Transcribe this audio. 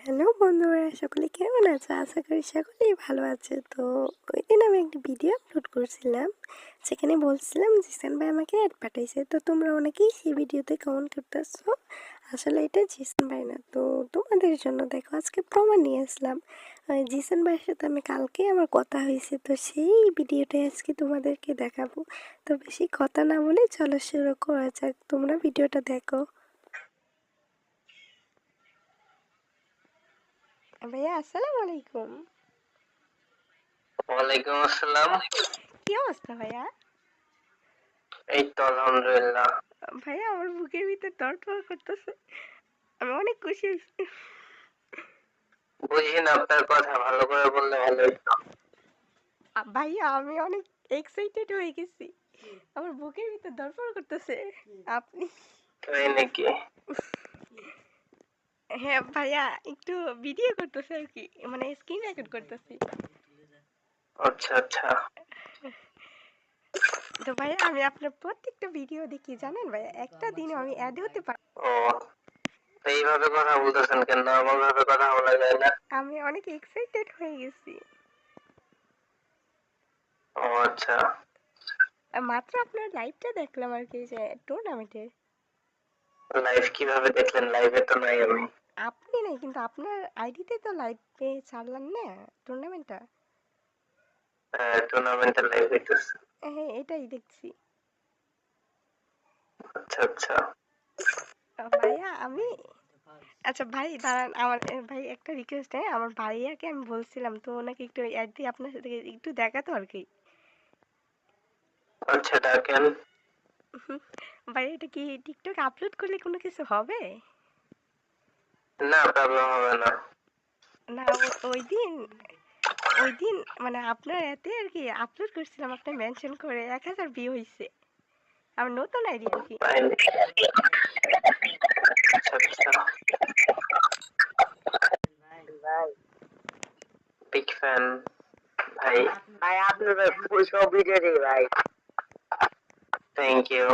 Hello বন্ধুরা, সকলে কেমন আছো? আশা করি সকলেই ভালো আছে। তো ওই দিন আমি একটা ভিডিও আপলোড করছিলাম, সেখানে বলছিলাম জিসান ভাই আমাকে অ্যাড পাঠাইছে। তো তোমরা অনেকেই সেই ভিডিওতে কমেন্ট করতেছো আসলে এটা জিসান ভাই না। তো তোমাদের জন্য দেখো আজকে প্রমাণ নিয়ে আসলাম। জিসান ভাইয়ের সাথে আমি কালকে আমার কথা হয়েছে, তো সেই ভিডিওটাই আজকে তোমাদেরকে দেখাবো। তো বেশি কথা না বলে চলো শুরু করা যাক, তোমরা ভিডিওটা দেখো। ভাইয়া আসসালামু আলাইকুম। ওয়ালাইকুম আসসালাম। কি অবস্থা ভাইয়া? এই তো আলহামদুলিল্লাহ। ভাইয়া আমার বুকের ভিতর ধড়ফড় করতেছে, আমি অনেক খুশি হয়েছি। বুঝি না, আপনার কথা ভালো করে বললে ভালো হতো। ভাইয়া আমি অনেক এক্সাইটেড হয়ে গেছি, আমার বুকের ভিতর ধড়ফড় করতেছে। আপনি তাই নাকি? হ্যাঁ ভাইয়া, একটু ভিডিও করতেছে আর কি, মানে স্ক্রিন রেকর্ড করতেছি। আচ্ছা আচ্ছা। তো ভাইয়া আমি আপনার প্রত্যেকটা ভিডিও দেখি জানেন ভাইয়া, একটা দিনও আমি অ্যাড হতে পারি। ও, তো এইভাবে কথা বলতেছেন কেন? নর্মাল ভাবে কথা বলা যায় না? আমি অনেক এক্সাইটেড হয়ে গেছি। ও আচ্ছা। মাত্র আপনার লাইভটা দেখলাম আর কি, যে টুর্নামেন্টের। লাইভ কিভাবে দেখলেন? লাইভে তো নাই আমি। আপনি নাই, কিন্তু আপনার আইডিতে তো লাইভ পেয়ে ছাড়লাম না টুর্নামেন্টটা। টুর্নামেন্টের লাইভ হইতেছে। হ্যাঁ এটাই দেখছি। আচ্ছা আচ্ছা। ভাইয়া আমি, আচ্ছা ভাই দাঁড়ান, আমার ভাই একটা রিকোয়েস্ট, হ্যাঁ আমার ভাইয়াকে আমি বলছিলাম তো ওনাকে একটু অ্যাড দিয়ে আপনার সাথে একটু দেখাতো আর কি। আচ্ছা ডাকেন। ভাই এটা কি টিকটক আপলোড করলে কোনো কিছু হবে? না, প্রবলেম হবে না। না ওই দিন মানে আপনার এতে আর কি আপলোড করছিলাম, আপনি মেনশন করে 1000 ভিউ হয়েছে, আমার নতুন আইডি আর কি। তাই নাকি? আচ্ছা আচ্ছা। বিগ ফ্যান ভাই। ভাই আপনার ফুল সব ভিডিও দেখি ভাই। Thank you.